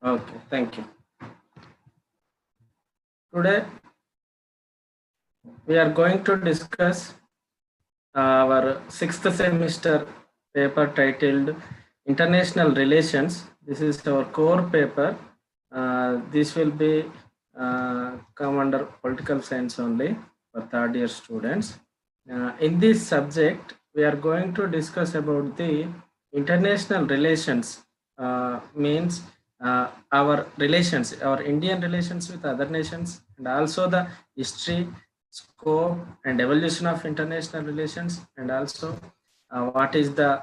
Okay, thank you. Today we are going to discuss our sixth semester paper titled International Relations. This is our core paper. This will be come under political science only for third year students. In this subject, we are going to discuss about the international relations, means our relations, our Indian relations with other nations, and also the history, scope, and evolution of international relations, and also what is the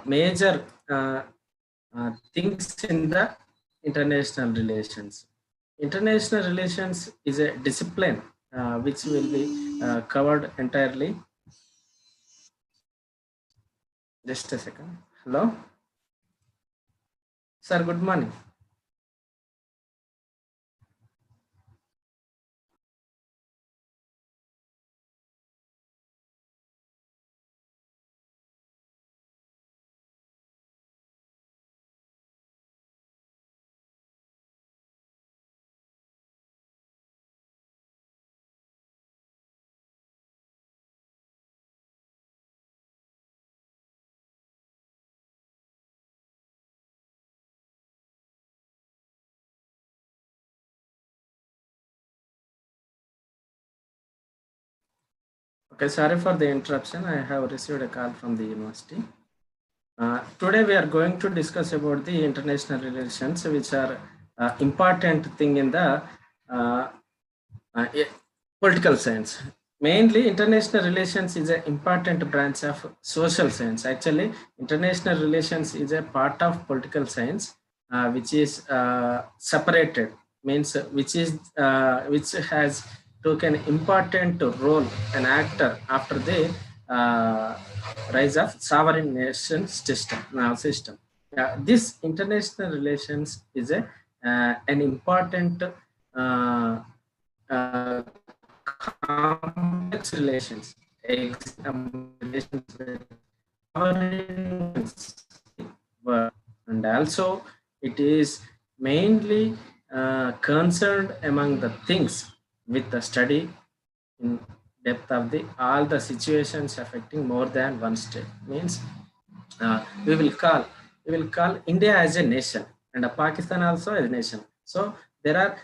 major things in the international relations. International relations is a discipline which will be covered entirely. Just a second. Hello, sir. Good morning. Okay, sorry for the interruption. I have received a call from the university. Today we are going to discuss about the international relations, which are important thing in the uh, political science. Mainly, international relations is an important branch of social science. Actually, international relations is a part of political science, which is separated. Means which has took an important role, an actor after the rise of sovereign nation system. This international relations is a an important uh, uh, complex relations, relations with governments, and also it is mainly concerned among the things with the study in depth of the all the situations affecting more than one state. Means uh, we will call we will call India as a nation and Pakistan also as a nation. So there are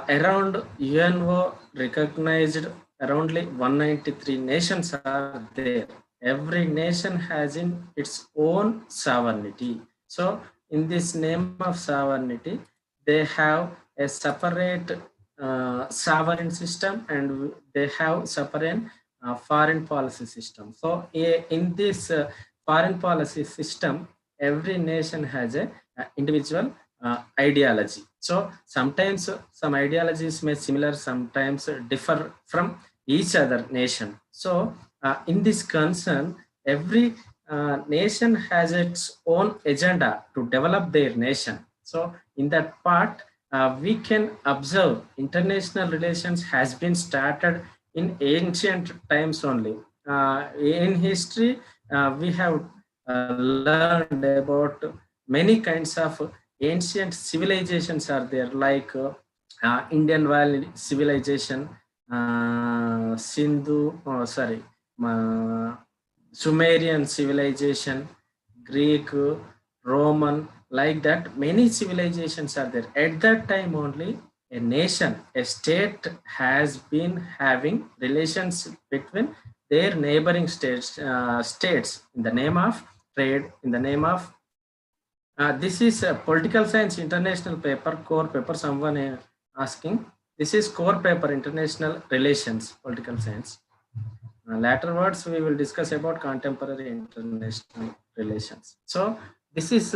around UNO recognized around 193 nations are there. Every nation has in its own sovereignty. So in this name of sovereignty, they have a separate sovereign system and they have separate foreign policy system. So in this foreign policy system, every nation has a individual ideology. So sometimes some ideologies may similar, sometimes differ from each other nation. So in this concern, every nation has its own agenda to develop their nation. So in that part, we can observe international relations has been started in ancient times only. In history, we have learned about many kinds of ancient civilizations are there, like Indian Valley civilization, Sindhu, Sumerian civilization, Greek, Roman, like that. Many civilizations are there. At that time only, a nation, a state has been having relations between their neighboring states in the name of trade, in the name of this is a political science international paper, core paper. Someone asking. This is core paper, international relations, political science. Later words, we will discuss about contemporary international relations. So this is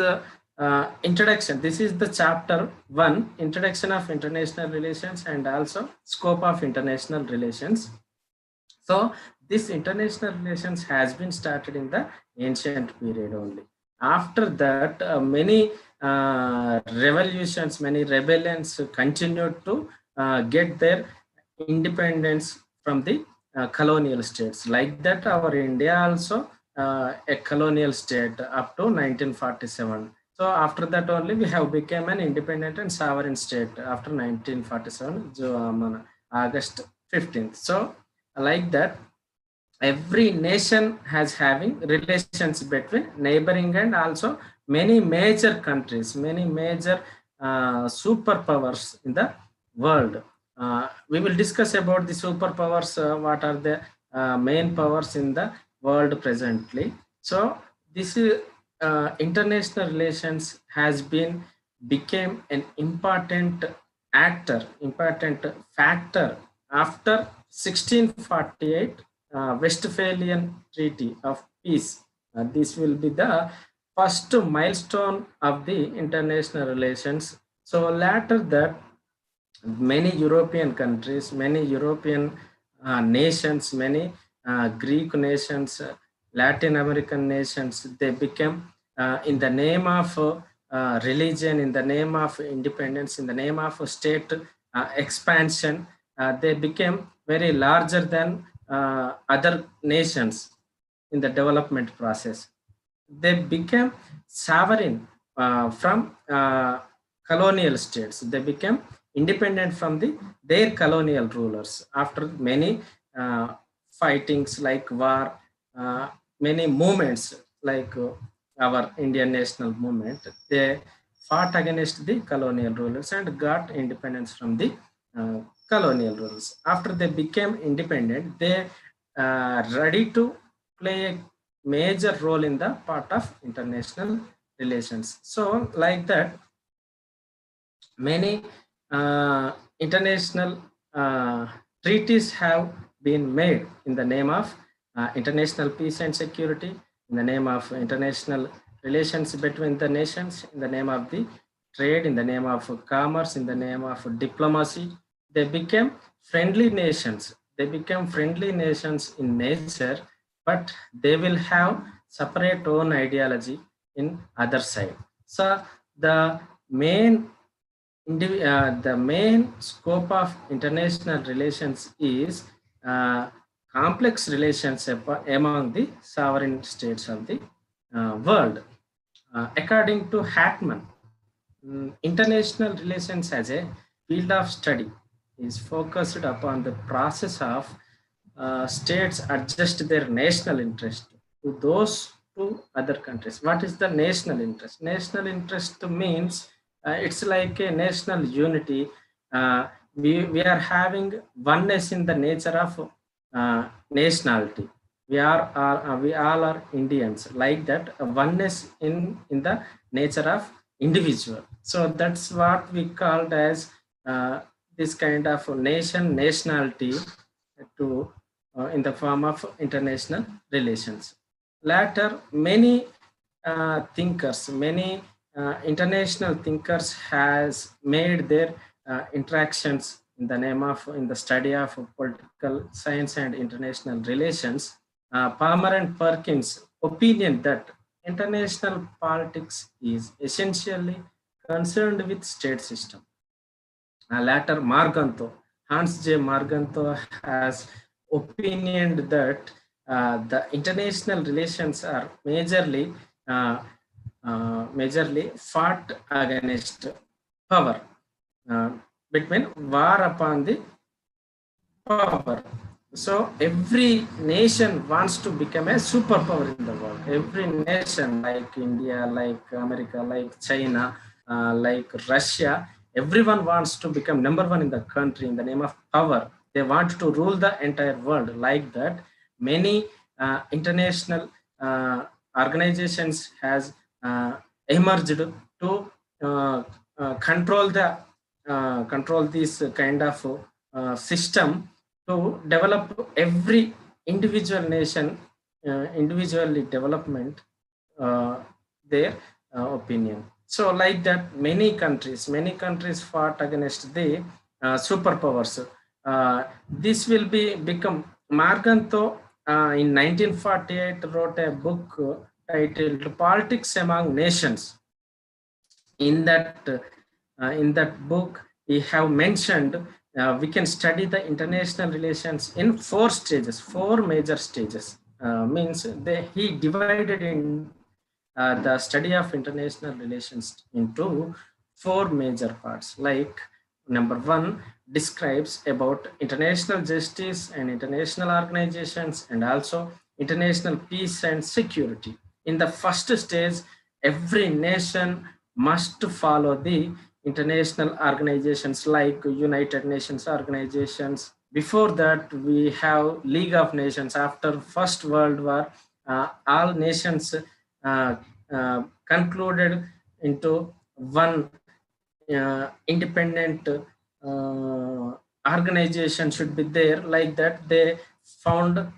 introduction. This is the chapter 1, introduction of international relations and also scope of international relations. So this international relations has been started in the ancient period only. After that, many revolutions, many rebellions continued to get their independence from the colonial states. Like that, our India also a colonial state up to 1947. So after that only we have become an independent and sovereign state after 1947, August 15th. So like that, every nation has having relations between neighboring and also many major countries, many major superpowers in the world. We will discuss about the superpowers, what are the main powers in the world presently. So this is international relations has been became an important important factor after 1648 Westphalian Treaty of Peace. This will be the first milestone of the international relations. So later that, many European countries, many European nations, many Greek nations, Latin American nations, they became in the name of religion, in the name of independence, in the name of state expansion, they became very larger than other nations in the development process. They became sovereign from colonial states. They became independent from their colonial rulers after many fightings like war, uh, many movements like our Indian national movement. They fought against the colonial rulers and got independence from the uh, colonial rulers. After they became independent, they ready to play a major role in the part of international relations. So like that, many international treaties have been made in the name of international peace and security, in the name of international relations between the nations, in the name of the trade, in the name of commerce, in the name of diplomacy. They became friendly nations. They became friendly nations in nature, but they will have separate own ideology in other side. So the main the main scope of international relations is complex relationship among the sovereign states of the world. According to Hackman, international relations as a field of study is focused upon the process of states adjust their national interest to those two other countries. What is the national interest? National interest means it's like a national unity. We are having oneness in the nature of nationality. We all are Indians, like that, oneness in the nature of individual. So that's what we called as this kind of nationality to in the form of international relations. Later, many thinkers, many international thinkers has made their interactions in the name of in the study of political science and international relations. Palmer and Perkins' opinion that international politics is essentially concerned with state system. Later, Hans J. Marganto has opinioned that the international relations are majorly fought against power, uh, between war upon the power. So every nation wants to become a superpower in the world. Every nation, like India, like America, like China, like Russia, everyone wants to become number one in the country in the name of power. They want to rule the entire world. Like that, many international organizations has emerged to uh, control this kind of system to develop every individual nation individually development uh, their opinion. So like that, many countries fought against the superpowers. This will be become Marganto in 1948 wrote a book titled Politics Among Nations. In that book he have mentioned we can study the international relations in four major stages. Means he divided in the study of international relations into four major parts. Like number one describes about international justice and international organizations and also international peace and security. In the first stage, every nation must follow the international organizations like United Nations organizations. Before that, we have League of Nations. After First World War, all nations concluded into one independent organization should be there. Like that, they found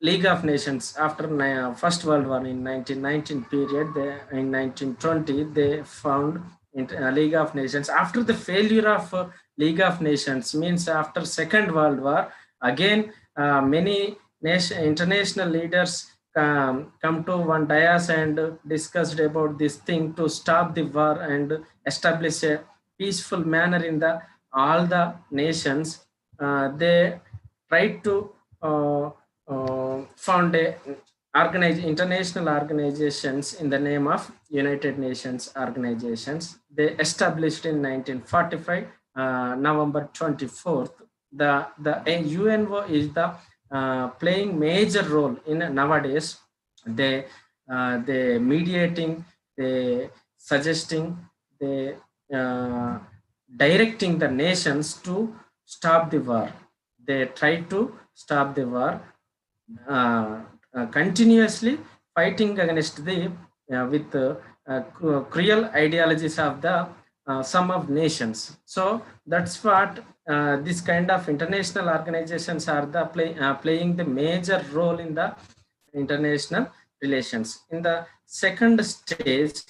League of Nations after First World War in 1919 period. In 1920 they found League of Nations. After the failure of League of Nations, means after Second World War, again many international leaders come to one dais and discussed about this thing to stop the war and establish a peaceful manner in the all the nations. They tried to found a international organizations in the name of United Nations organizations. They established in 1945, November 24th. The UNO is the playing major role in nowadays. They mediating, they suggesting, they directing the nations to stop the war. They try to stop the war, uh, continuously fighting against the with cruel ideologies of the some of nations. So that's what this kind of international organizations are the playing the major role in the international relations. In the second stage,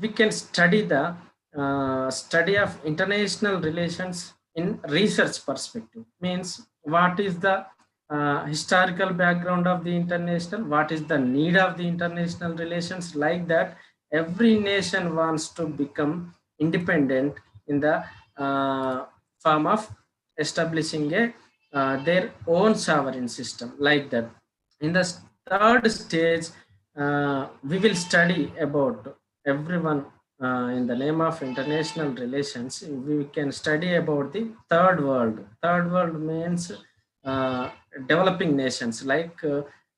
we can study the study of international relations in research perspective. Means what is the historical background of the international, what is the need of the international relations. Like that, every nation wants to become independent in the form of establishing a their own sovereign system. Like that, in the third stage, we will study about everyone in the name of international relations. We can study about the third world. Third world means developing nations. Like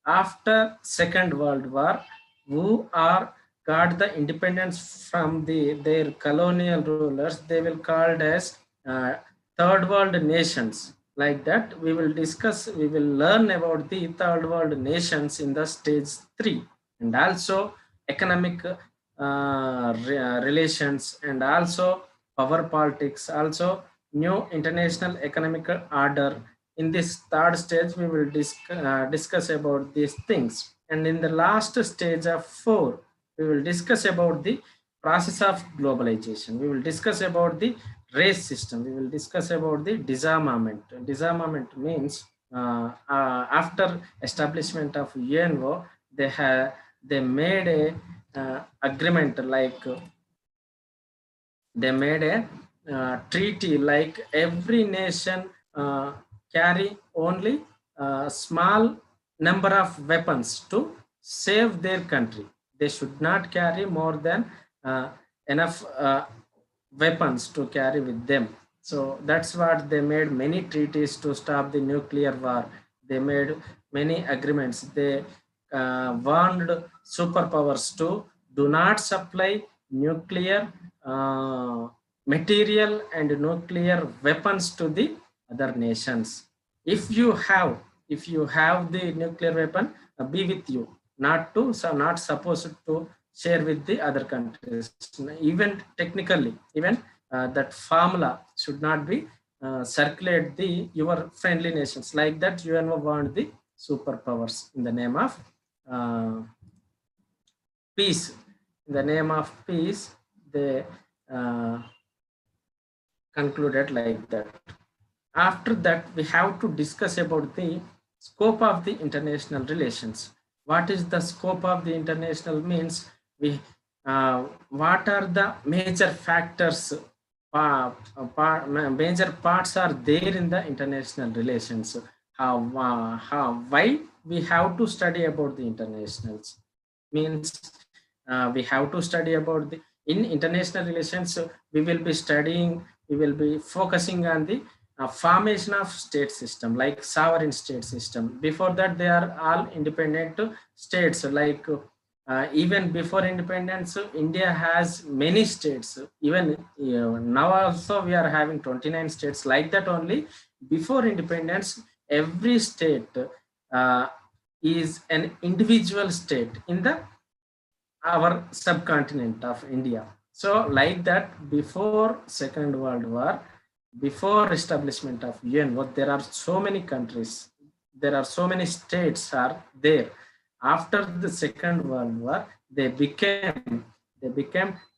after Second World War, who are got the independence from their colonial rulers, they will called as third world nations. Like that, we will discuss, we will learn about the third world nations in the stage 3. And also economic relations, and also power politics, also new international economic order. In this third stage, we will discuss about these things. And in the last stage of 4, we will discuss about the process of globalization. We will discuss about the race system. We will discuss about the disarmament. Disarmament means after establishment of UNO, they made a agreement. Like they made a treaty, like every nation carry only a small number of weapons to save their country. They should not carry more than enough weapons to carry with them. So that's what they made many treaties to stop the nuclear war. They made many agreements. They warned superpowers to do not supply nuclear material and nuclear weapons to the other nations. If you have, if you have the nuclear weapon, be with you, not to, so not supposed to share with the other countries. Even technically, even that formula should not be circulate the your friendly nations. Like that, UNO warned the superpowers in the name of uh, peace. In the name of peace, they uh, concluded like that. After that, we have to discuss about the scope of the international relations. What is the scope of the international means? We what are the major factors? Major parts are there in the international relations. Why we have to study about the internationals? means we have to study about the in international relations. We will be studying, we will be focusing on the formation of state system like sovereign state system. Before that they are all independent states, like even before independence India has many states. Even now also we are having 29 states, like that only. Before independence every state uh, is an individual state in the our subcontinent of India. So like that, before Second World War, before establishment of UN, there are so many countries, there are so many states are there. After the Second World War, they became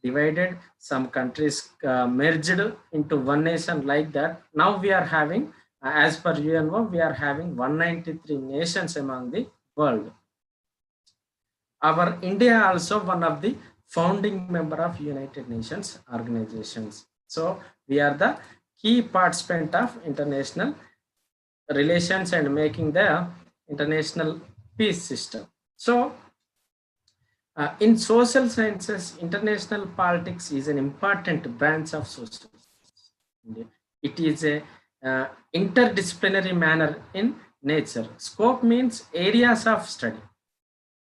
divided. Some countries merged into one nation, like that. Now we are having, as per UNO, we are having 193 nations among the world. Our India also one of the founding member of United Nations organizations. So we are the key participant of international relations and making the international peace system. So in social sciences, international politics is an important branch of social science. It is a interdisciplinary manner in nature. Scope means areas of study.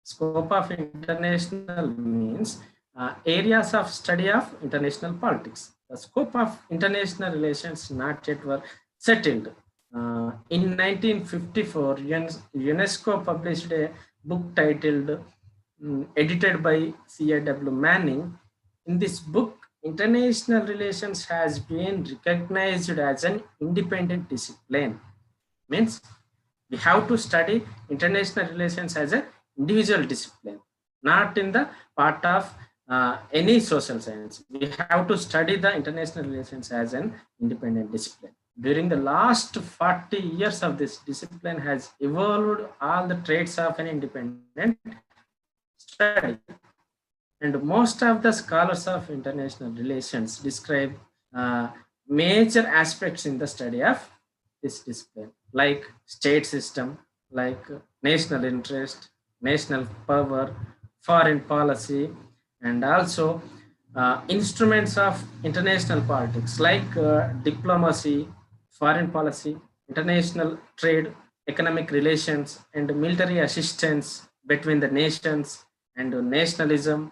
Scope of international means areas of study of international politics. The scope of international relations not yet were settled. In 1954, UNESCO published a book titled, edited by C.A.W. Manning. In this book, international relations has been recognized as an independent discipline. Means we have to study international relations as an individual discipline, not in the part of any social science. We have to study the international relations as an independent discipline. During the last 40 years of this discipline has evolved all the traits of an independent study. And most of the scholars of international relations describe major aspects in the study of this discipline, like state system, like national interest, national power, foreign policy, and also instruments of international politics, like diplomacy, foreign policy, international trade, economic relations, and military assistance between the nations, and nationalism,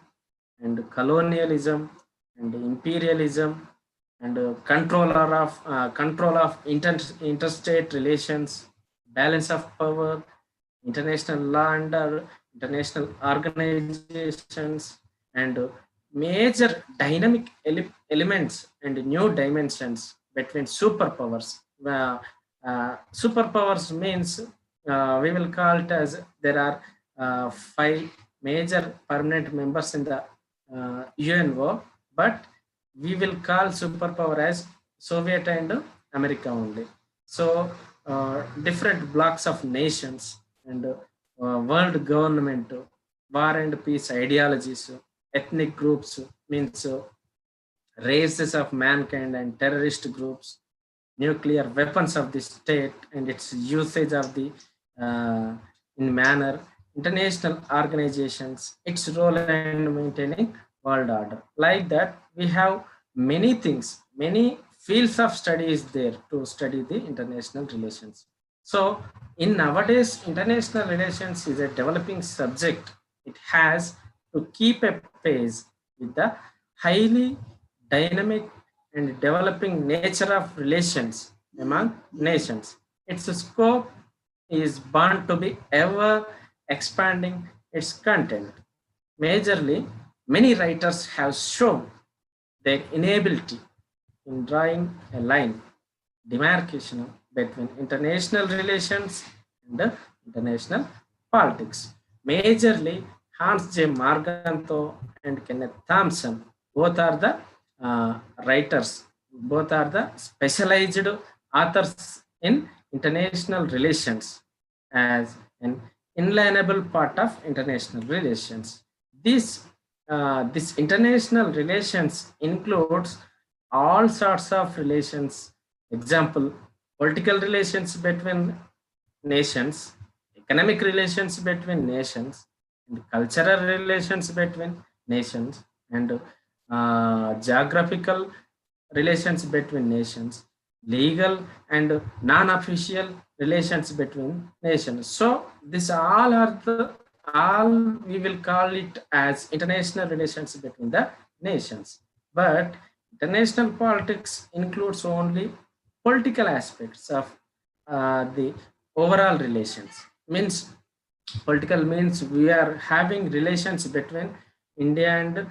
and colonialism, and imperialism, and control of interstate relations, balance of power, international law and international organizations, and major dynamic elements and new dimensions between superpowers. Superpowers means we will call it as there are five major permanent members in the UNO, but we will call superpower as Soviet and America only. So different blocks of nations, and world government, war and peace ideologies, ethnic groups means races of mankind, and terrorist groups, nuclear weapons of the state and its usage of the in manner, international organizations, its role in maintaining world order. Like that, we have many things, many fields of study is there to study the international relations. So in nowadays, international relations is a developing subject. It has to keep a pace with the highly dynamic and developing nature of relations among nations. Its scope is bound to be ever expanding its content. Majorly, many writers have shown their inability in drawing a line demarcation between international relations and international politics. Majorly, Hans J. Morgenthau and Kenneth Thompson, both are the writers, both are the specialized authors in international relations as an inalienable part of international relations. This international relations includes all sorts of relations. Example, political relations between nations, economic relations between nations, and cultural relations between nations, and geographical relations between nations, legal and non-official relations between nations. So this all are the all we will call it as international relations between the nations. But international politics includes only political aspects of the overall relations. Means political means we are having relations between India and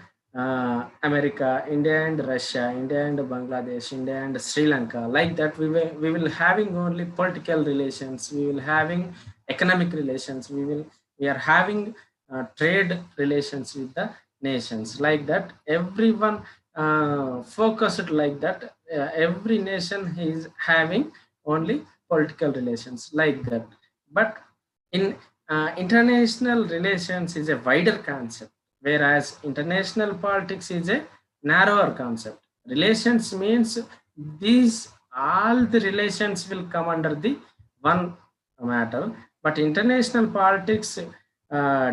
America, India and Russia, India and Bangladesh, India and Sri Lanka. Like that, we will having only political relations. We will having economic relations. We are having trade relations with the nations. Like that, everyone focused like that. Every nation is having only political relations like that. But in international relations is a wider concept, whereas international politics is a narrower concept. Relations means these all the relations will come under the one matter, but international politics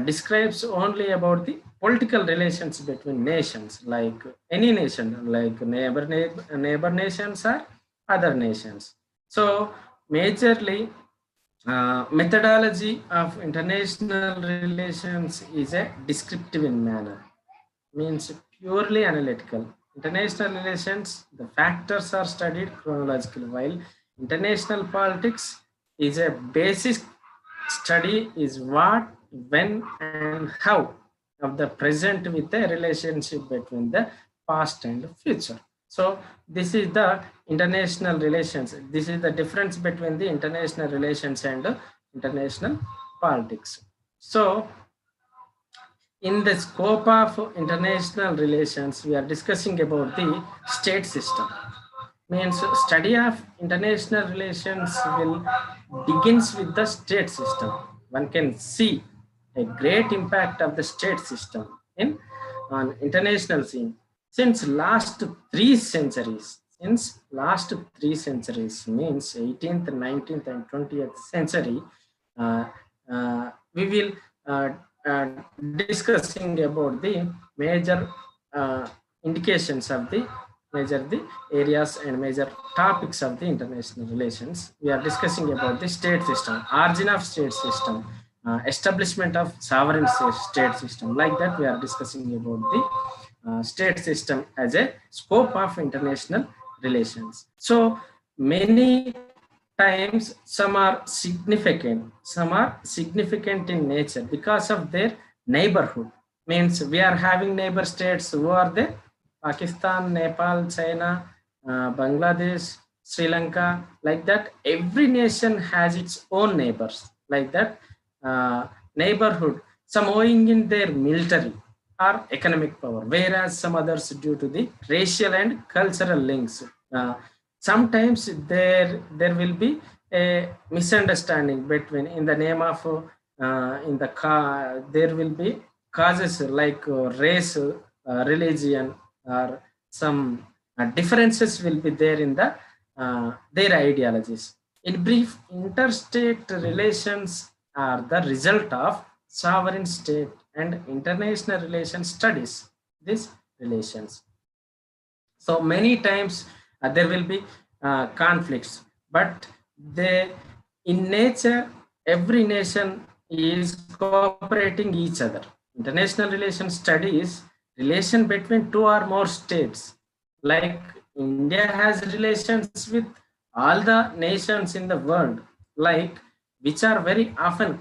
describes only about the political relations between nations, like any nation, like neighbor nations or other nations. So majorly methodology of international relations is a descriptive in manner, means purely analytical. International relations, the factors are studied chronologically, while international politics is a basic study is what, when, and how of the present with a relationship between the past and future. So this is the international relations. This is the difference between the international relations and international politics. So in the scope of international relations, we are discussing about the state system. Means study of international relations will begins with the state system. One can see a great impact of the state system in on international scene since last 3 centuries. Since last 3 centuries means 18th, 19th, and 20th century, uh, we will uh, uh, discussing about the major indications of the major the areas and major topics of the international relations. We are discussing about the state system, origin of state system, establishment of sovereign state system. Like that, we are discussing about the state system as a scope of international relations. So many times some are significant in nature because of their neighborhood. Means we are having neighbor states who are there: Pakistan, Nepal, China, Bangladesh, Sri Lanka. Like that, every nation has its own neighbors. Like that, neighborhood, some owing in their military or economic power, whereas some others due to the racial and cultural links. Sometimes there will be a misunderstanding between in the name of in the car there will be causes like race, religion, or some differences will be there in the their ideologies. In brief, interstate relations are the result of sovereign state and international relations studies these relations. So many times there will be conflicts, but they in nature every nation is cooperating each other. International relations studies relation between two or more states. Like India has relations with all the nations in the world, like which are very often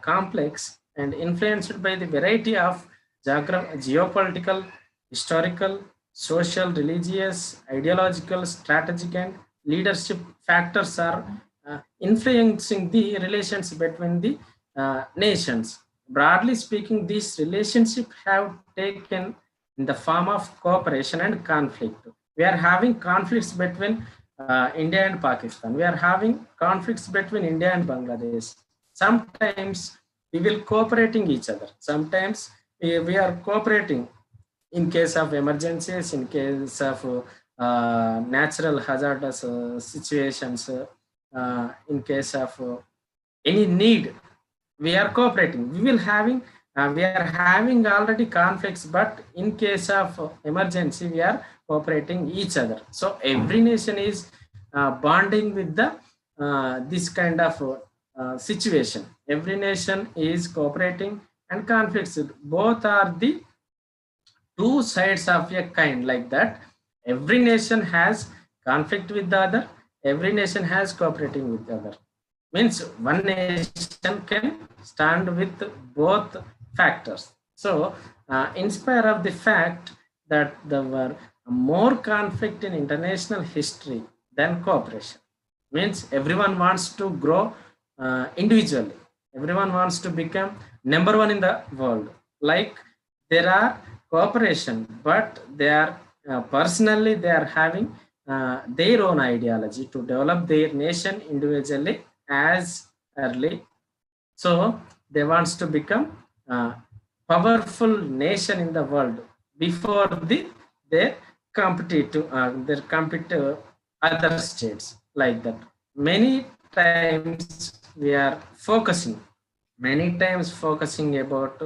complex and influenced by the variety of geopolitical, historical, social, religious, ideological, strategic, and leadership factors are influencing the relations between the nations. Broadly speaking, these relationships have taken in the form of cooperation and conflict. We are having conflicts between India and Pakistan. We are having conflicts between India and Bangladesh. Sometimes we will cooperating each other. Sometimes we are cooperating in case of emergencies, in case of natural hazardous situations, in case of any need. we are cooperating. We are having already conflicts, but in case of emergency we are cooperating each other. So every nation is bonding with the this kind of situation. Every nation is cooperating, and conflicts both are the two sides of a kind, like that. Every nation has conflict with the other, every nation has cooperating with the other. Means one nation can stand with both factors. So in spite of the fact that there were more conflict in international history than cooperation. Means everyone wants to grow individually, everyone wants to become number one in the world. Like there are cooperation, but they are personally they are having their own ideology to develop their nation individually as early. So they wants to become uh, powerful nation in the world before their their competitive other states, like that. Many times we are focusing, many times focusing about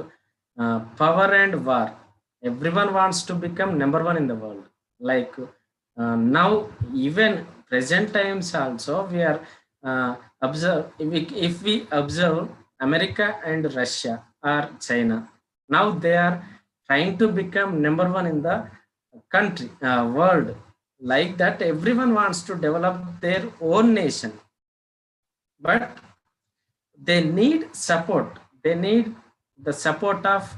power and war. Everyone wants to become number one in the world. Like now, even present times also we are observe, if we observe America and Russia or China, now they are trying to become number one in the country world. Like that, everyone wants to develop their own nation, but they need support. They need the support of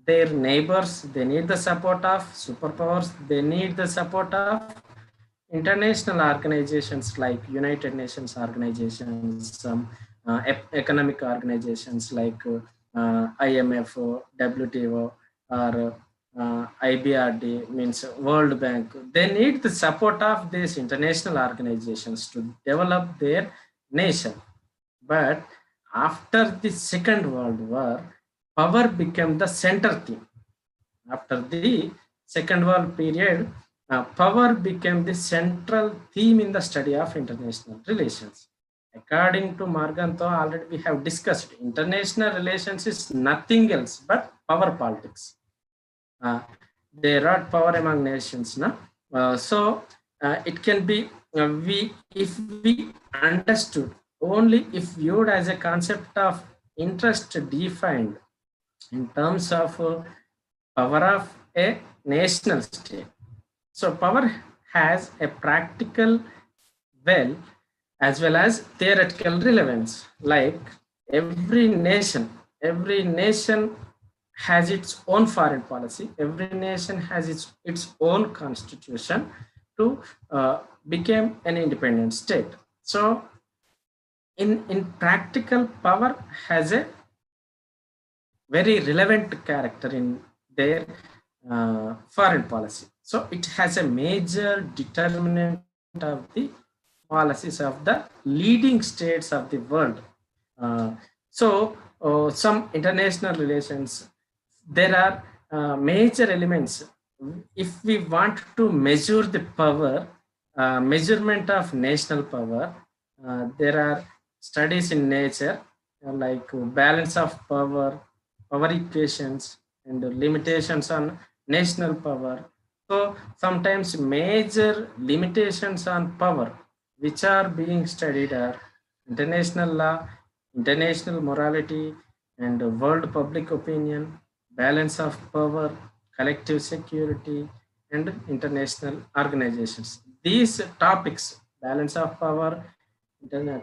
their neighbors, they need the support of superpowers, they need the support of international organizations like United Nations organizations, some economic organizations like IMF, WTO, or IBRD, means World Bank. They need the support of these international organizations to develop their nation. But after the Second World War, power became the center theme. After the Second World period, power became the central theme in the study of international relations. According to Morgenthau, already we have discussed, international relations is nothing else but power politics. They wrought power among nations. No? So it can be, we if we understood only if viewed as a concept of interest defined in terms of power of a national state. So power has a practical well as well as theoretical relevance. Like every nation has its own foreign policy. Every nation has its own constitution to become an independent state. So in practical, power has a very relevant character in their foreign policy. So it has a major determinant of the policies of the leading states of the world. Some international relations, there are major elements. If we want to measure the power, measurement of national power, there are studies in nature like balance of power, power equations, and limitations on national power. So sometimes major limitations on power which are being studied are international law, international morality, and world public opinion, balance of power, collective security, and international organizations. These topics, balance of power,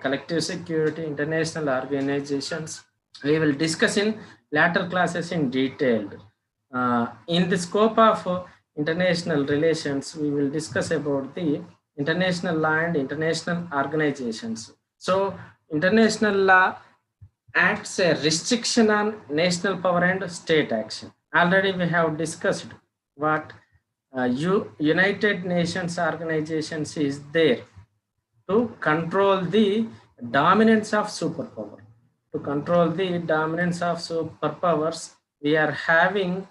collective security, international organizations, we will discuss in later classes in detail. In the scope of international relations, we will discuss about the international law and international organizations. So international law acts a restriction on national power and state action. Already we have discussed what United Nations organizations is there to control the dominance of superpower. To control the dominance of superpowers, we are having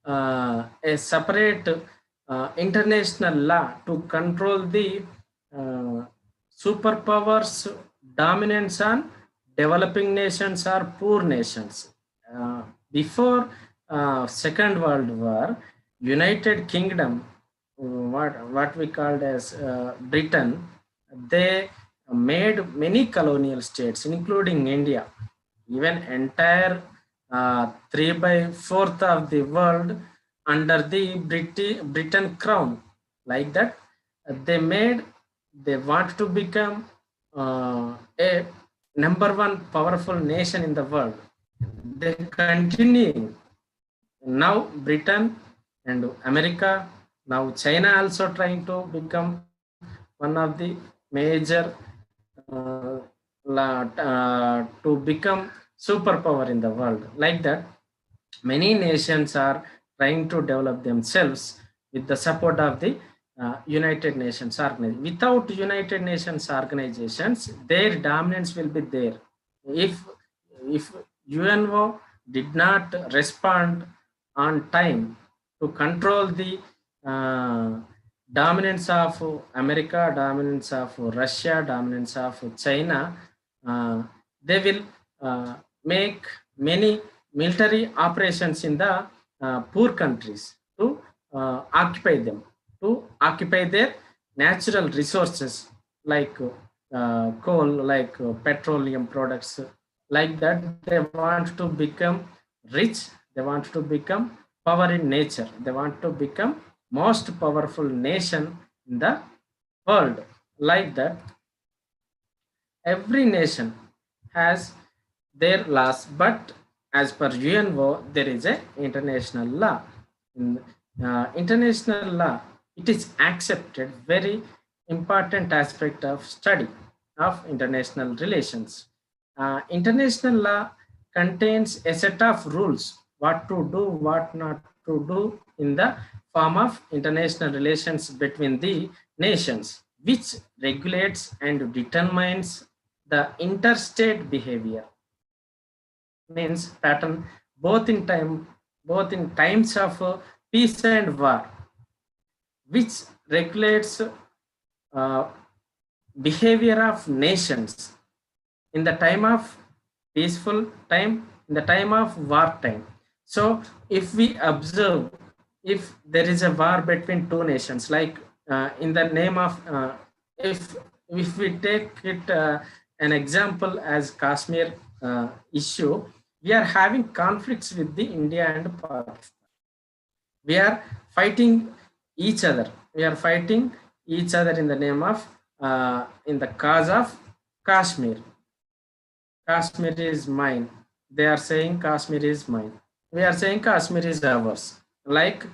a separate international law to control the uh, superpowers dominance on developing nations or poor nations. Uh, Before Second World War, United Kingdom, what we called as Britain, they made many colonial states, including India. Even entire 3/4 of the world under the Britain crown, like that. They made, they want to become a number one powerful nation in the world. They continue now. Britain and America, now China also trying to become one of the major to become superpower in the world, like that. Many nations are trying to develop themselves with the support of the United Nations organization. Without United Nations organizations, their dominance will be there. If UNO did not respond on time to control the uh, dominance of America, dominance of Russia, dominance of China, they will make many military operations in the poor countries to occupy them, to occupy their natural resources like coal, like petroleum products, like that. They want to become rich, they want to become power in nature, they want to become most powerful nation in the world, like that. Every nation has their laws, but as per UNO, there is a international law. In international law, it is accepted very important aspect of study of international relations. International law contains a set of rules, what to do, what not to do in the form of international relations between the nations, which regulates and determines the interstate behavior. Means pattern both in time, both in times of peace and war, which regulates uh, behavior of nations in the time of peaceful time, in the time of war time. So if we observe, if there is a war between two nations, like in the name of if if we take it an example as Kashmir issue, we are having conflicts with the India and Pakistan. We are fighting each other, we are fighting each other in the name of in the cause of Kashmir. Kashmir is mine. They are saying Kashmir is mine. We are saying Kashmir is ours. Like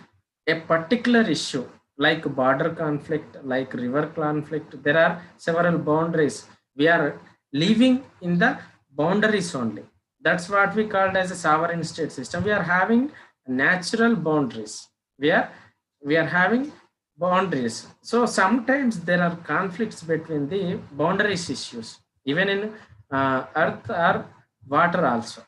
a particular issue, like border conflict, like river conflict, there are several boundaries. We are living in the boundaries only. That's what we called as a sovereign state system. We are having natural boundaries. We are we are having boundaries. So sometimes there are conflicts between the boundaries issues, even in earth or water also.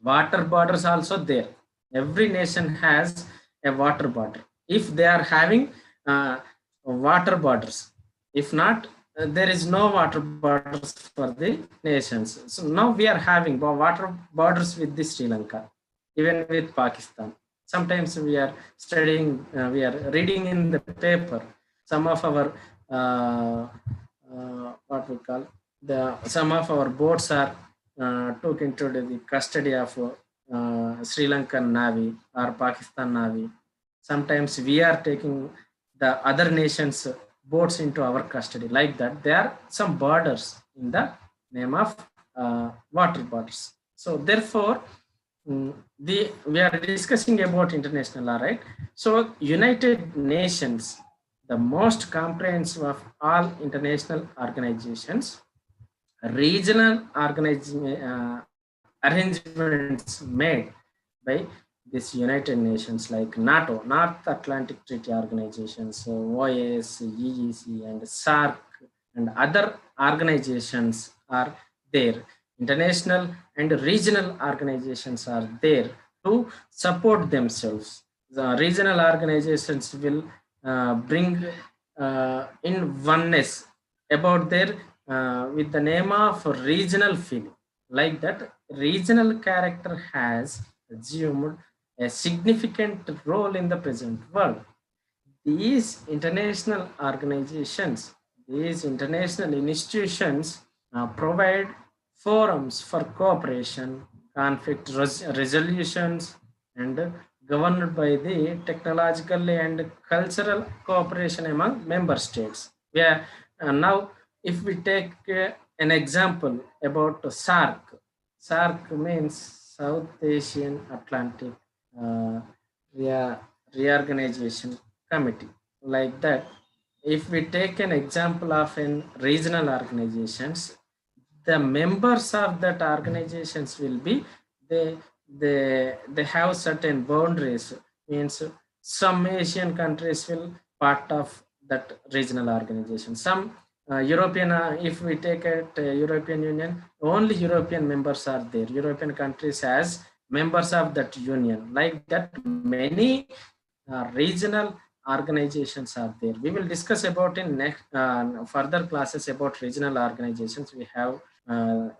Water borders also there. Every nation has a water border. If they are having water borders, if not, there is no water borders for the nations. So now we are having water borders with the Sri Lanka, even with Pakistan. Sometimes we are studying, we are reading in the paper. Some of our what we call the some of our boats are took into the custody of Sri Lankan Navy or Pakistan Navy. Sometimes we are taking the other nations' boats into our custody. Like that, there are some borders in the name of water borders. So therefore, we are discussing about international law, right? So United Nations, the most comprehensive of all international organizations, regional arrangements made by this United Nations, like NATO, North Atlantic Treaty Organizations, so OAS, EEC, and SARC, and other organizations are there. International and regional organizations are there to support themselves. The regional organizations will bring in oneness about their with the name of regional feeling. Like that, regional character has assumed a significant role in the present world. These international organizations, these international institutions provide forums for cooperation, conflict resolutions, and governed by the technological and cultural cooperation among member states. Yeah, now if we take an example about SARC means South Asian Atlantic uh, Rea- Reorganization Committee. Like that, if we take an example of an regional organizations, the members of that organizations will be they they have certain boundaries. Means some Asian countries will part of that regional organization. Some European, if we take it European Union, only European members are there. European countries as members of that union. Like that, many regional organizations are there. We will discuss about in next further classes about regional organizations. We have a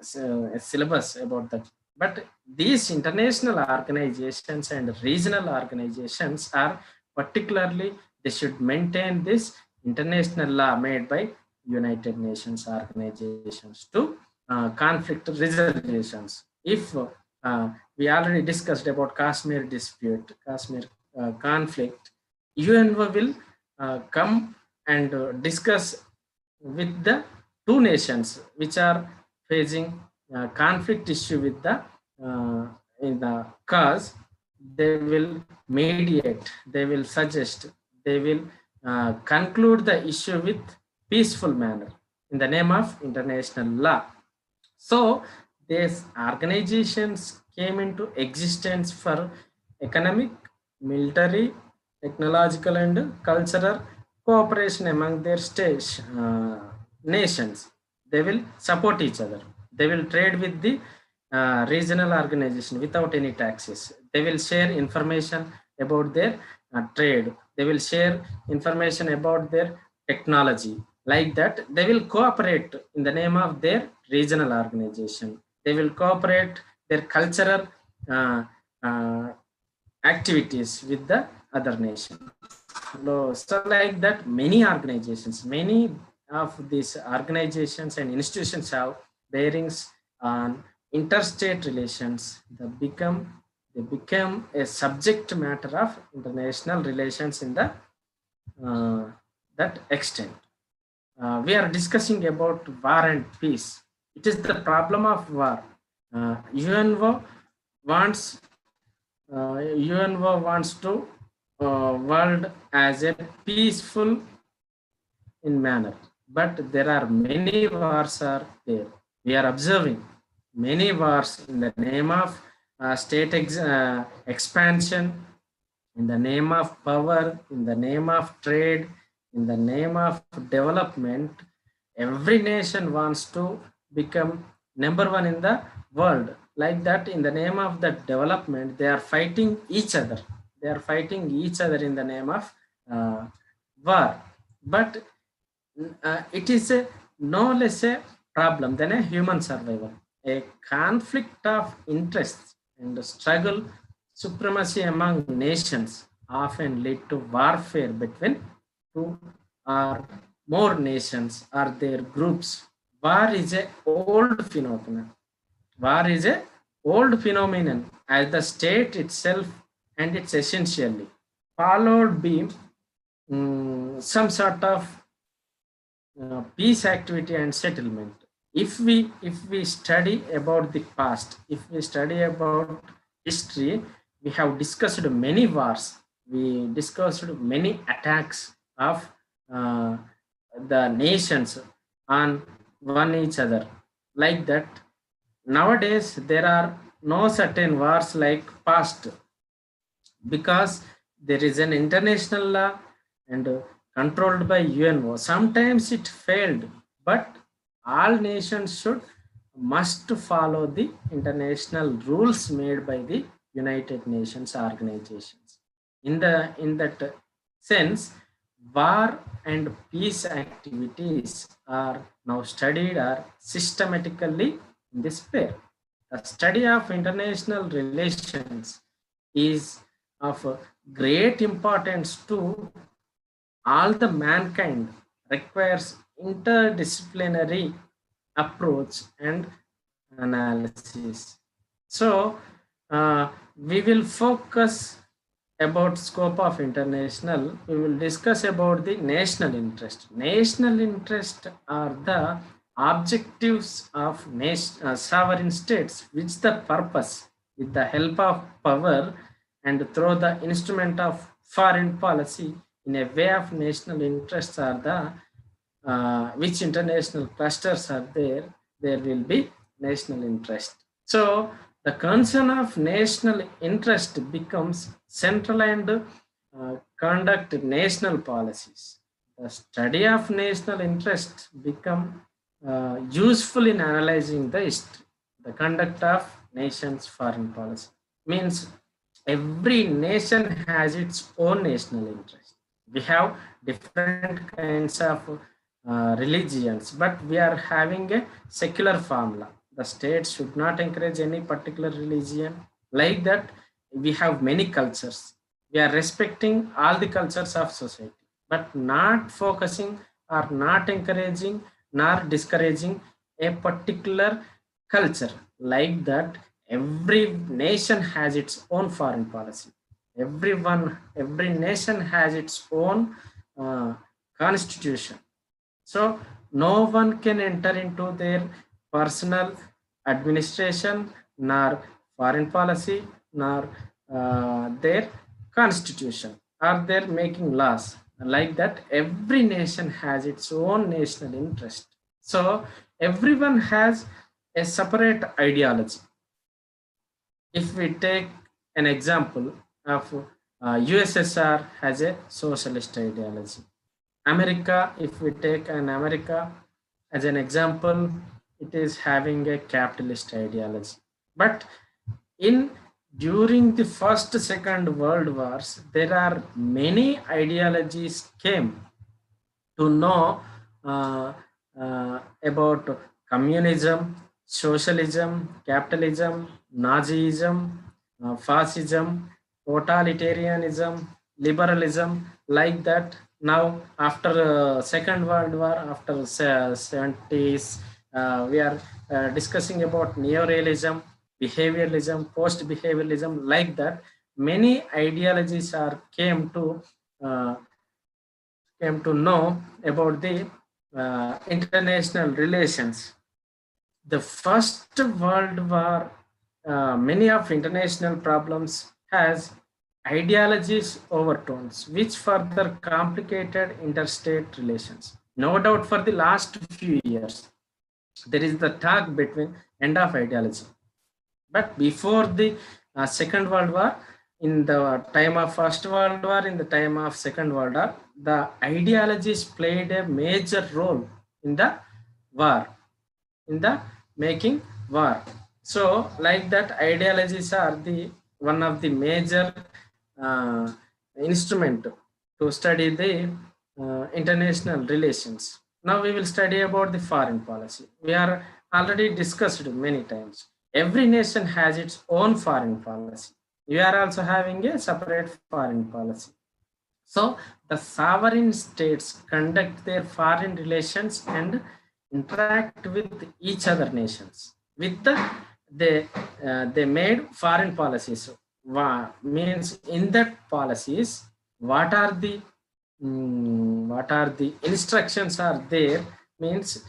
syllabus about that. But these international organizations and regional organizations are particularly, they should maintain this international law made by United Nations organizations to conflict resolutions. If we already discussed about Kashmir dispute, Kashmir conflict, UNO will come and discuss with the two nations which are facing conflict issue with the in the cause. They will mediate, they will suggest, they will conclude the issue with peaceful manner in the name of international law. So these organizations came into existence for economic, military, technological, and cultural cooperation among their nations. They will support each other. They will trade with the regional organization without any taxes. They will share information about their trade. They will share information about their technology. Like that, they will cooperate in the name of their regional organization. They will cooperate their cultural uh, uh, activities with the other nation. So like that, many organizations, many of these organizations and institutions have bearings on interstate relations. They become a subject matter of international relations in the uh, that extent. We are discussing about war and peace. It is the problem of war. UNO wants UNO wants to world as a peaceful in manner, but there are many wars are there. We are observing many wars in the name of state expansion, in the name of power, in the name of trade, in the name of development. Every nation wants to become number one in the world. Like that, in the name of the development, they are fighting each other. They are fighting each other in the name of uh, war. But it is a no less a problem than a human survival. A conflict of interests and struggle supremacy among nations often lead to warfare between two or more nations or their groups. War is a old phenomenon. War is a old phenomenon as the state itself, and it's essentially followed by some sort of peace activity and settlement. If we study about the past, if we study about history, we have discussed many wars, we discussed many attacks of uh, the nations on one each other. Like that, nowadays there are no certain wars like past, because there is an international law and controlled by UNO. Sometimes it failed, but all nations should must follow the international rules made by the United Nations organizations. In that sense, war and peace activities are now studied are systematically in this pair. The study of international relations is of great importance to all the mankind, requires interdisciplinary approach and analysis. So we will focus about scope of international. We will discuss about the national interest. National interest are the objectives of sovereign states, which the purpose with the help of power and through the instrument of foreign policy in a way of national interests are the which international clusters are there will be national interest. So the concern of national interest becomes central and conduct national policies. The study of national interest become useful in analyzing the history, the conduct of nations foreign policy. Means every nation has its own national interest. We have different kinds of religions, but we are having a secular formula. The state should not encourage any particular religion. Like that, we have many cultures. We are respecting all the cultures of society, but not focusing or not encouraging nor discouraging a particular culture. Like that, every nation has its own foreign policy. Every nation has its own constitution. So no one can enter into their personal administration, nor foreign policy, nor their constitution, or they're making laws. Like that, every nation has its own national interest. So everyone has a separate ideology. If we take an example of USSR has a socialist ideology. America, if we take an America as an example, it is having a capitalist ideology. But in during the first, second world wars, there are many ideologies came to know about communism, socialism, capitalism, Nazism, fascism, totalitarianism, liberalism, like that. Now, after Second World War, after 70s, we are discussing about neorealism, behavioralism, post-behavioralism, like that. Many ideologies are uh, came to know about the international relations. The First World War, many of international problems has ideologies overtones, which further complicated interstate relations. No doubt for the last few years, there is the talk between end of ideology. But before the Second World War, in the time of First World War, in the time of Second World War, the ideologies played a major role in the war, in the making war. So, like that, ideologies are the one of the major uh, instrument to study the international relations. Now we will study about the foreign policy. We are already discussed many times. Every nation has its own foreign policy. We are also having a separate foreign policy. So the sovereign states conduct their foreign relations and interact with each other nations. With the they made foreign policies. Means in that policies, what are the what are the instructions are there? Means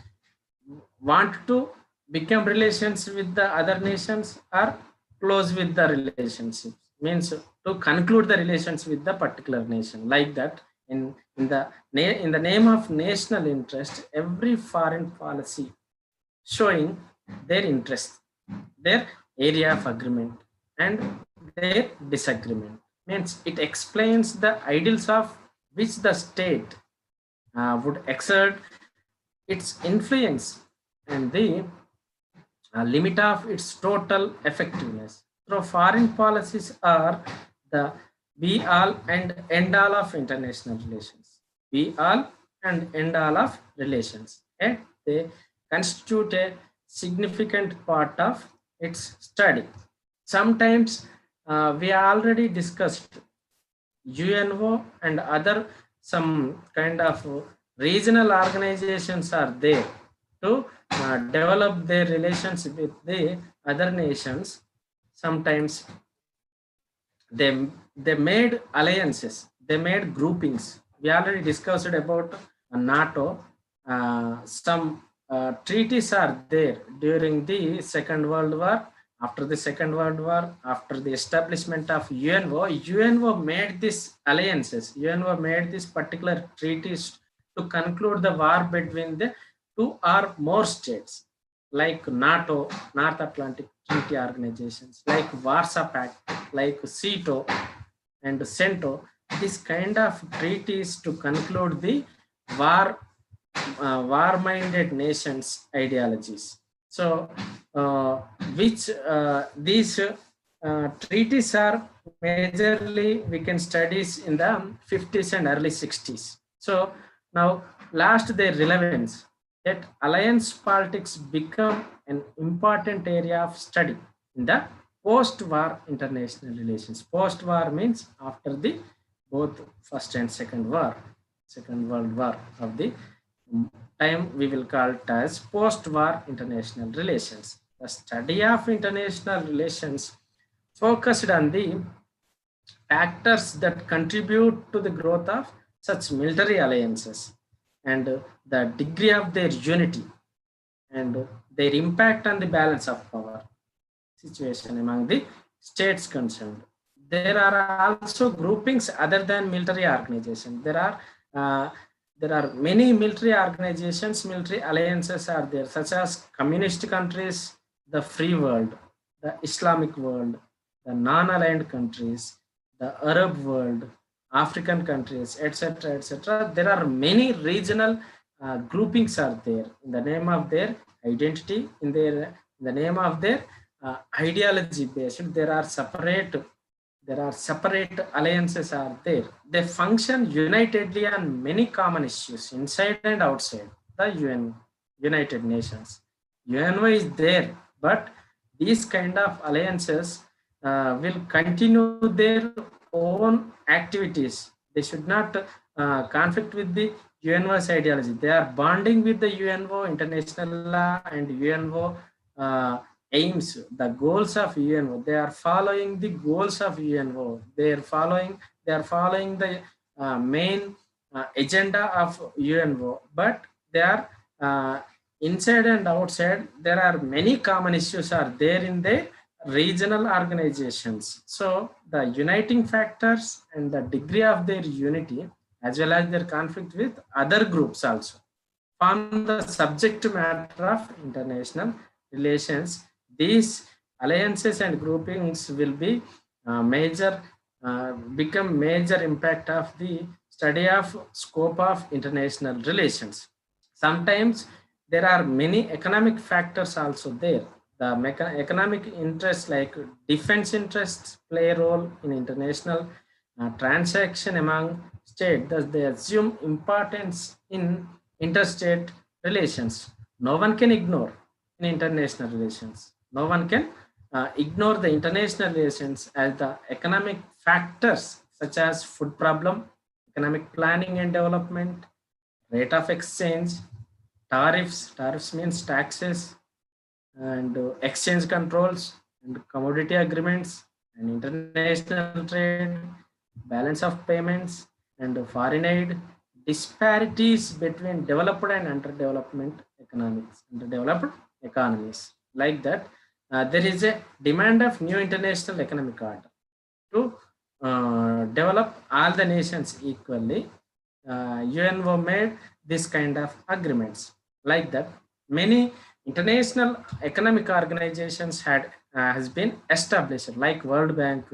want to become relations with the other nations or close with the relationships, means to conclude the relations with the particular nation. Like that, in the name of national interest, every foreign policy showing their interest, their area of agreement, and their disagreement. Means it explains the ideals of which the state would exert its influence and the limit of its total effectiveness. So foreign policies are the be all and end all of international relations. Be all and end all of relations. And they constitute a significant part of its study. Sometimes we already discussed UNO and other some kind of regional organizations are there to develop their relations with the other nations. Sometimes they they made alliances, they made groupings. We already discussed about NATO. Some treaties are there during the Second World War. After the Second World War, after the establishment of UNO made these alliances. UNO made these particular treaties to conclude the war between the two or more states, like NATO, North Atlantic Treaty Organizations, like Warsaw Pact, like CETO and CENTO. This kind of treaties to conclude the war, war-minded nations ideologies. So, which these treaties are majorly we can studies in the 50s and early 60s. So now last their relevance, yet alliance politics become an important area of study in the post-war international relations. Post-war means after the both first and second world war of the time, we will call it as post-war international relations. The study of international relations focused on the factors that contribute to the growth of such military alliances and the degree of their unity and their impact on the balance of power situation among the states concerned. There are also groupings other than military organizations. Uh, there are many military organizations, military alliances are there, such as communist countries, the free world, the Islamic world, the non-aligned countries, the Arab world, African countries, etc., etc. There are many regional groupings are there in the name of their identity, in the name of their ideology based. There are separate alliances are there. They function unitedly on many common issues inside and outside the United Nations. UNO is there, but these kind of alliances will continue their own activities. They should not conflict with the UNO's ideology. They are bonding with the UNO, international law, and UNO aims, the goals of UNO. They are following the goals of UNO. They are following the main agenda of UNO, but they are inside and outside. There are many common issues are there in the regional organizations. So the uniting factors and the degree of their unity, as well as their conflict with other groups also, form the subject matter of international relations. These alliances and groupings will be become major impact of the study of scope of international relations. Sometimes there are many economic factors also there. The economic interests like defense interests play a role in international transaction among states. Thus, they assume importance in interstate relations. No one can ignore in international relations. No one can ignore the international relations as the economic factors such as food problem, economic planning and development, rate of exchange, tariffs means taxes, and exchange controls and commodity agreements and international trade, balance of payments and foreign aid, disparities between developed and underdeveloped economies. Like that, there is a demand of new international economic order to develop all the nations equally. UNO made this kind of agreements. Like that, many international economic organizations has been established, like World Bank,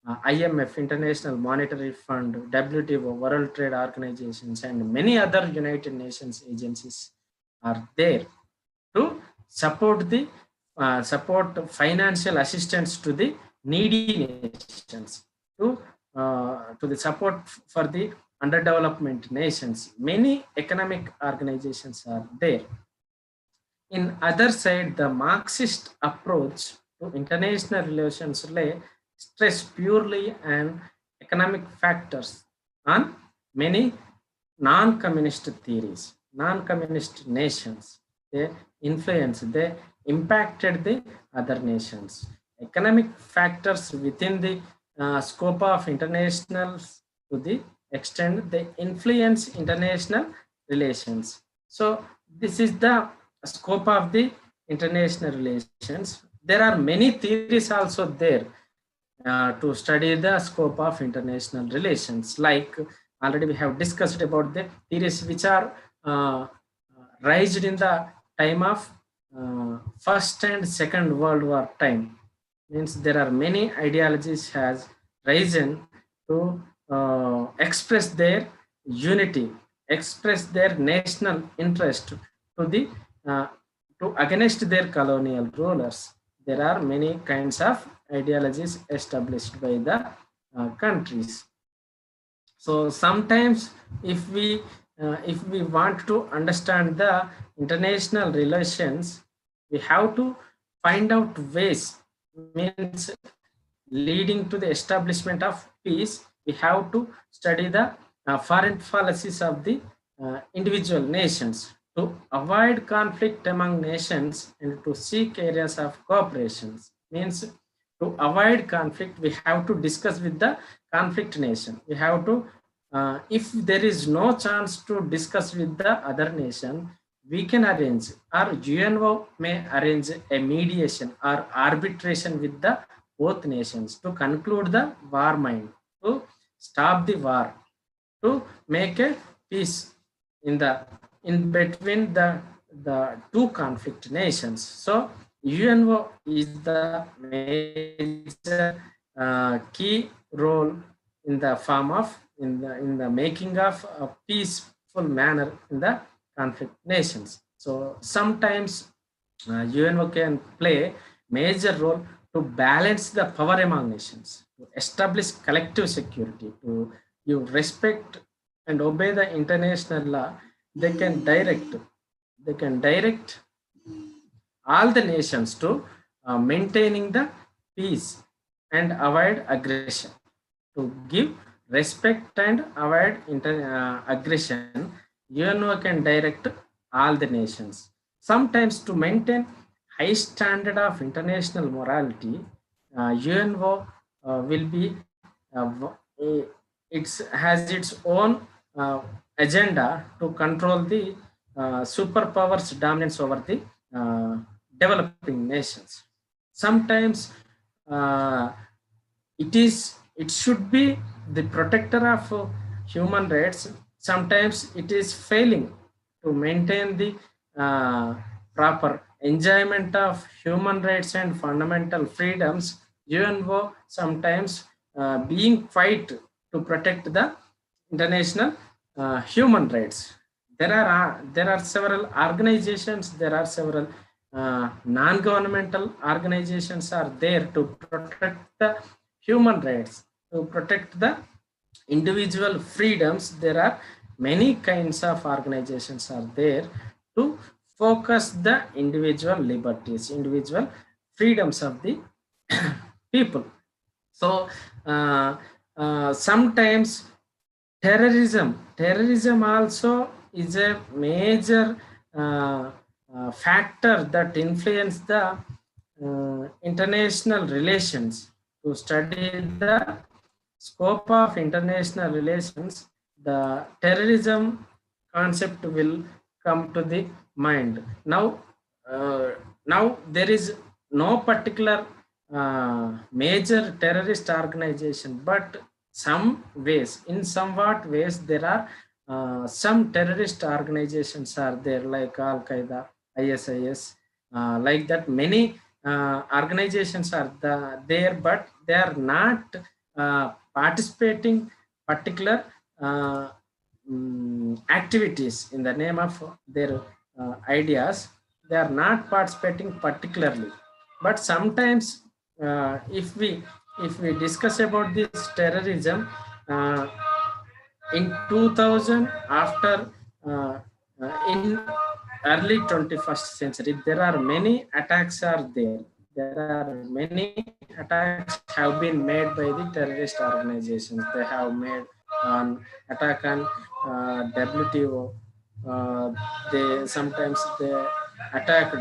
IMF, International Monetary Fund, WTO, World Trade Organizations, and many other United Nations agencies are there to support financial assistance to the needy nations, to the support for the underdevelopment nations. Many economic organizations are there. In other side, the Marxist approach to international relations lay stress purely on economic factors on many non-communist theories, non-communist nations. They impacted the other nations. Economic factors within the scope of international to the extent they influence international relations. So this is the scope of the international relations. There are many theories also there to study the scope of international relations. Like already we have discussed about the theories which are raised in the time of First and Second World War time. Means there are many ideologies has risen to express their unity, express their national interest to the uh, to against their colonial rulers. There are many kinds of ideologies established by the countries. So sometimes if we want to understand the international relations, we have to find out ways, means leading to the establishment of peace. We have to study the foreign policies of the individual nations to avoid conflict among nations and to seek areas of cooperation. Means to avoid conflict, we have to discuss with the conflict nation. We have to if there is no chance to discuss with the other nation, we can arrange, or UNO may arrange a mediation or arbitration with the both nations to conclude the war mind, to stop the war, to make a peace in the in between the two conflict nations. So UNO is the major key role in the form of in the making of a peaceful manner in the conflict nations. So sometimes UNO can play major role to balance the power among nations, to establish collective security, to you respect and obey the international law. They can direct all the nations to maintaining the peace and avoid aggression. To give respect and avoid aggression, UNO can direct all the nations. Sometimes to maintain high standard of international morality, UNO will be it has its own uh, agenda to control the superpowers dominance over the uh, developing nations. Sometimes uh, it should be the protector of human rights. Sometimes it is failing to maintain the uh, proper enjoyment of human rights and fundamental freedoms. UNO sometimes being quiet to protect the international human rights. There are several organizations, there are several non-governmental organizations are there to protect the human rights, to protect the individual freedoms. There are many kinds of organizations are there to focus the individual liberties, individual freedoms of the people. So sometimes terrorism also is a major factor that influence the international relations. To study the scope of international relations, the terrorism concept will come to the mind. Uh, Now there is no particular major terrorist organization, but some ways, in somewhat ways, there are some terrorist organizations are there, like Al Qaeda, ISIS, like that. Many organizations are there, but they are not participating particular activities in the name of their ideas. They are not participating particularly, but sometimes if we discuss about this terrorism uh, in 2000, after in early 21st century, there are many attacks are there. there are many attacks have been made by the terrorist organizations. They have made attack on WTO. They sometimes they attacked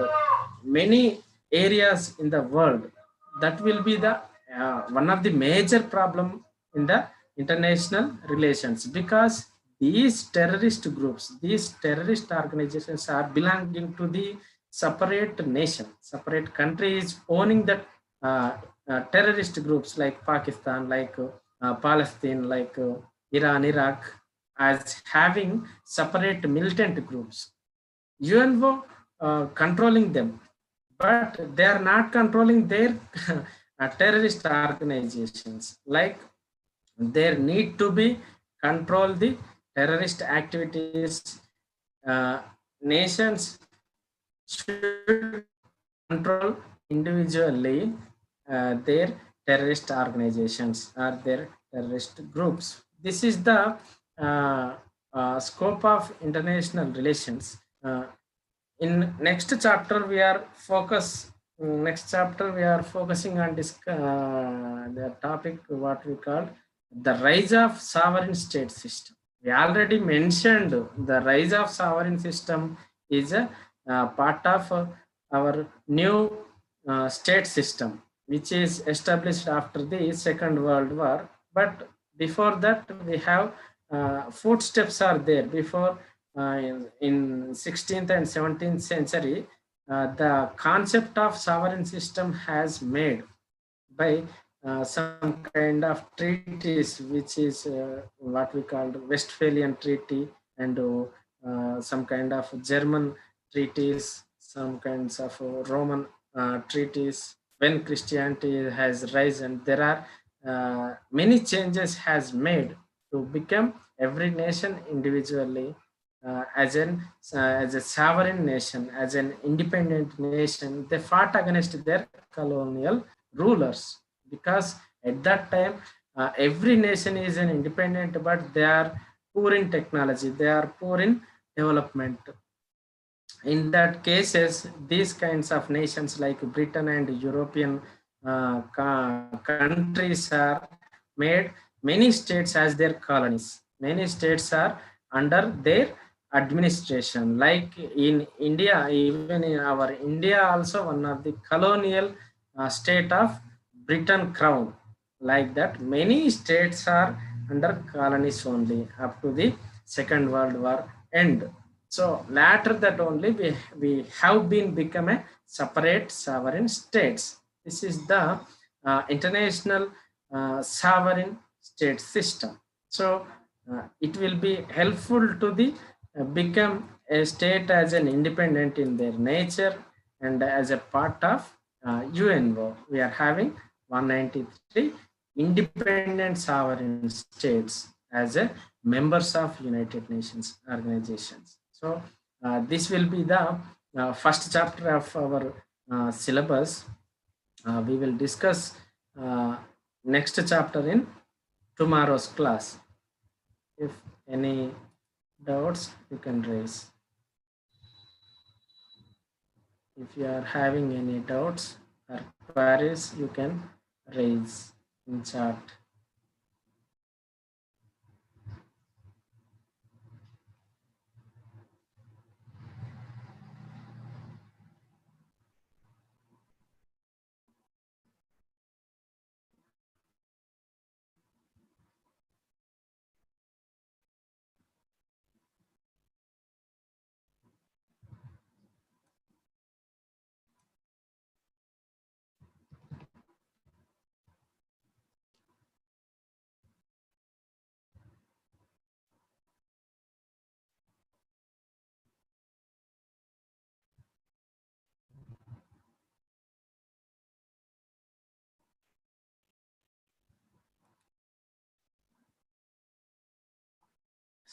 many areas in the world. That will be the one of the major problem in the international relations, because these terrorist groups, these terrorist organizations are belonging to the separate nation, separate country is owning that terrorist groups like Pakistan, like Palestine, like Iran, Iraq, as having separate militant groups. UNO controlling them, but they are not controlling their terrorist organizations. Like there need to be control the terrorist activities. Nations should control individually their terrorist organizations or their terrorist groups. This is the scope of international relations. In next chapter, we are focusing on the topic what we call the rise of sovereign state system. We already mentioned the rise of sovereign system is a part of our new state system, which is established after the Second World War. But before that, we have footsteps are there. Before in 16th and 17th century, the concept of sovereign system has made by some kind of treaties, which is what we call Westphalian Treaty, and some kind of German treaties, some kinds of Roman treaties. When Christianity has risen, there are many changes has made to become every nation individually as a sovereign nation, as an independent nation. They fought against their colonial rulers, because at that time every nation is an independent, but they are poor in technology, they are poor in development. In that cases, these kinds of nations like Britain and European countries are made many states as their colonies. Many states are under their administration. Like in India, even in our India also one of the colonial state of Britain crown. Like that, many states are under colonies only up to the Second World War end. So later that only we have been become a separate sovereign states. This is the international sovereign state system. So it will be helpful to the become a state as an independent in their nature, and as a part of UNO. We are having 193 independent sovereign states as a members of United Nations organizations. So this will be the first chapter of our syllabus. We will discuss next chapter in tomorrow's class. If any doubts, you can raise. If you are having any doubts or queries, you can raise in chat.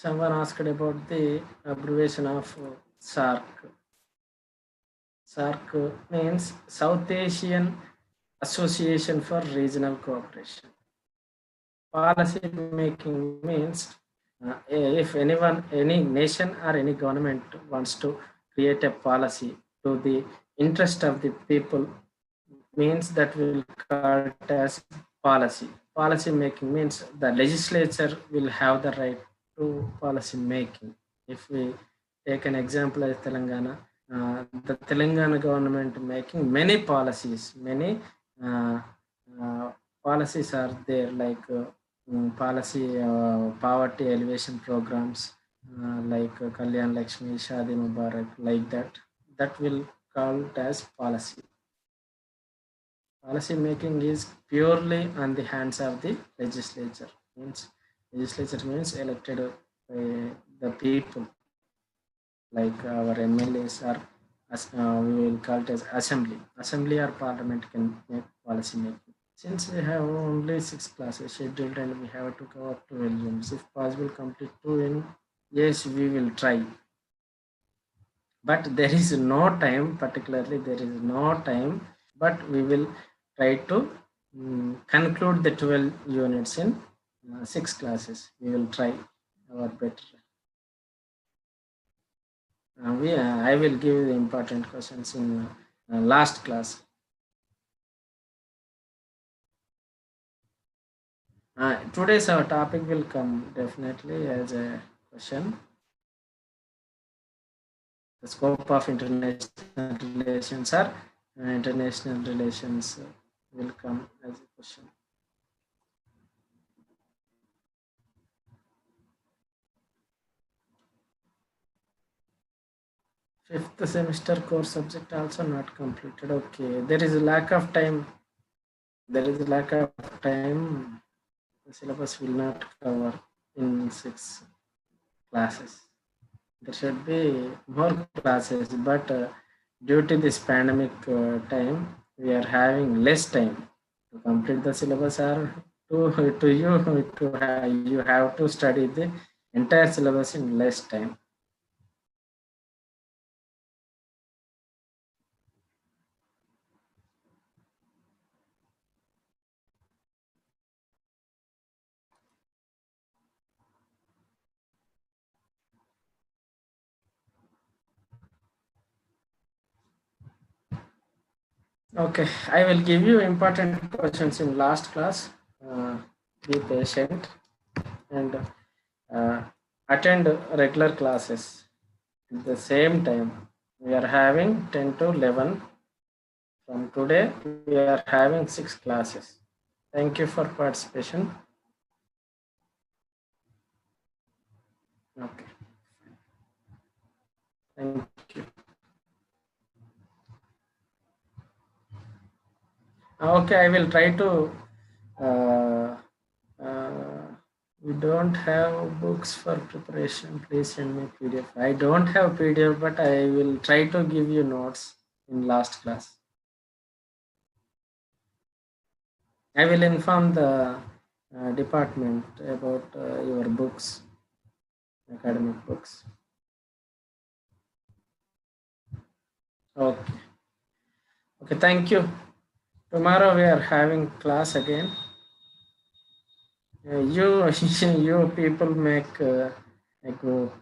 Someone asked about the abbreviation of SARC. SARC means South Asian Association for Regional Cooperation. Policy making means if anyone, any nation or any government wants to create a policy to the interest of the people, means that will called as policy. Policy making means the legislature will have the right to policy making. If we take an example as Telangana, the Telangana government making many policies, many uh, uh, policies are there like policy poverty elevation programs like Kalyan Lakshmi, Shadi Mubarak, like that. That will called as policy. Policy making is purely on the hands of the legislature. Means legislature means elected by the people, like our MLAs are, as we will call it as assembly. Assembly or parliament can make policy making. Since we have only 6 classes scheduled and we have to cover 12 units, if possible, complete 2 in. Yes, we will try, but there is no time. Particularly, there is no time. But we will try to conclude the 12 units in 6 classes. We will try our better. I will give you the important questions in last class. Today's our topic will come definitely as a question. The scope of international relations are international relations will come as a question. Fifth semester core subject also not completed. Okay, there is a lack of time. There is a lack of time. The syllabus will not cover in 6 classes. There should be more classes, but due to this pandemic time, we are having less time to complete the syllabus. Or to you have to study the entire syllabus in less time. Okay, I will give you important questions in last class. Be patient and uh, attend regular classes at the same time. We are having 10 to 11. From today, we are having 6 classes. Thank you for participation. Okay, thank you. Okay, I will try to. Uh, uh, we don't have books for preparation. Please send me PDF. I don't have PDF, but I will try to give you notes in last class. I will inform the department about your books, academic books. Okay. Okay, thank you. Tomorrow we are having class again. You you people make a group.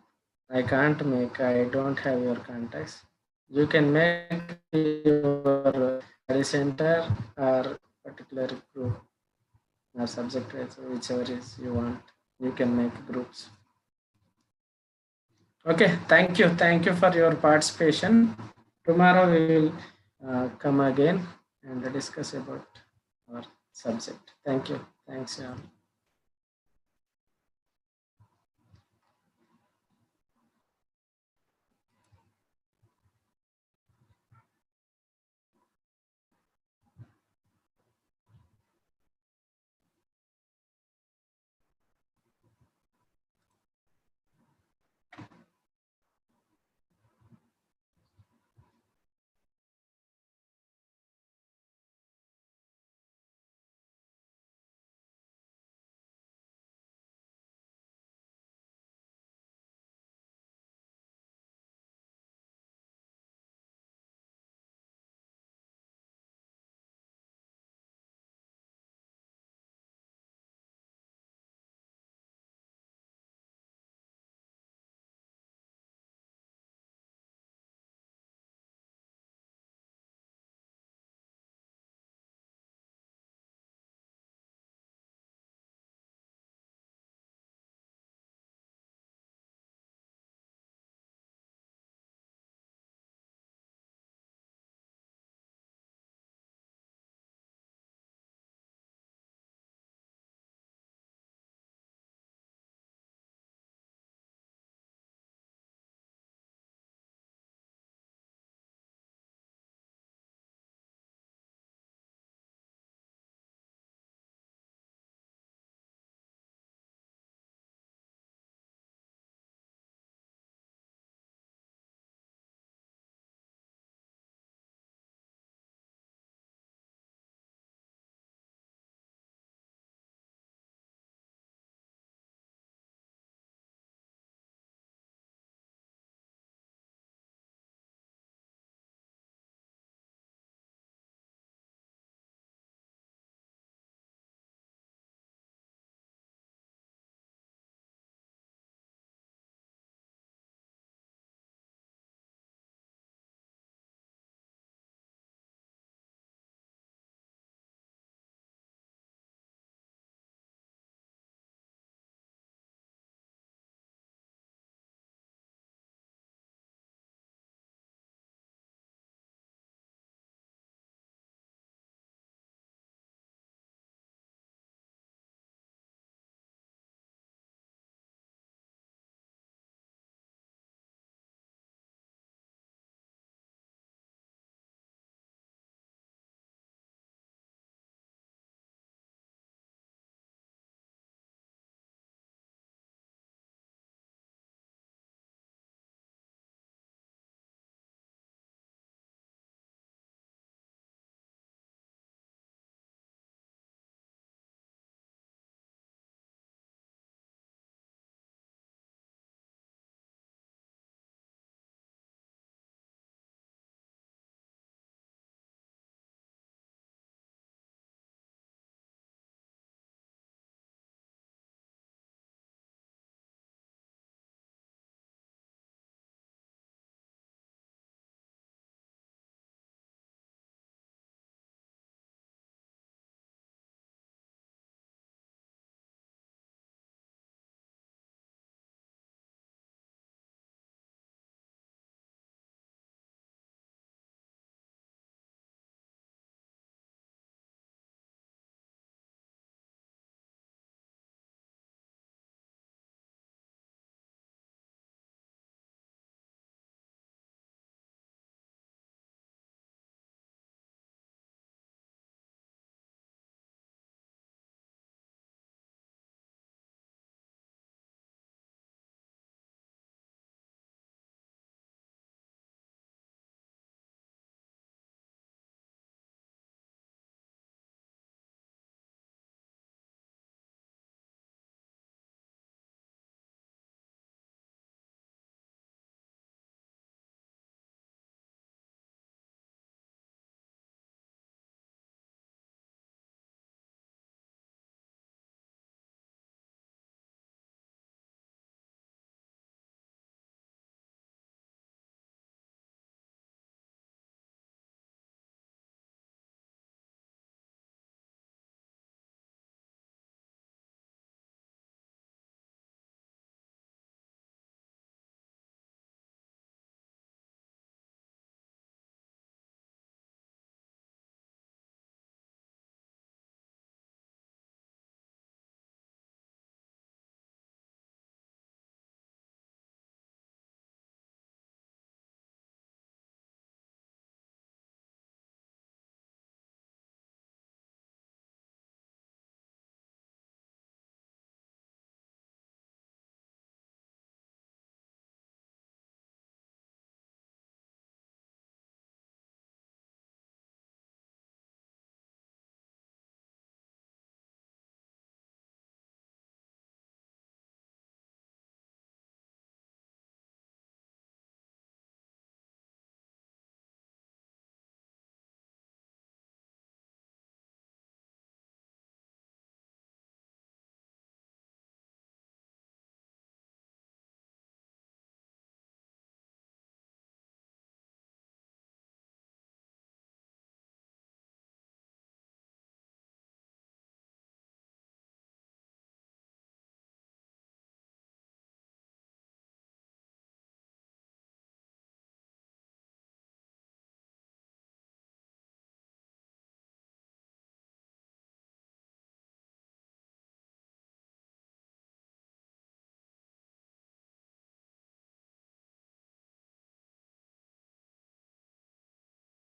I can't make. I don't have your contacts. You can make your study center or particular group or subject, whichever is you want. You can make groups. Okay, thank you for your participation. Tomorrow we will come again and discuss about our subject. Thank you. Thanks, all.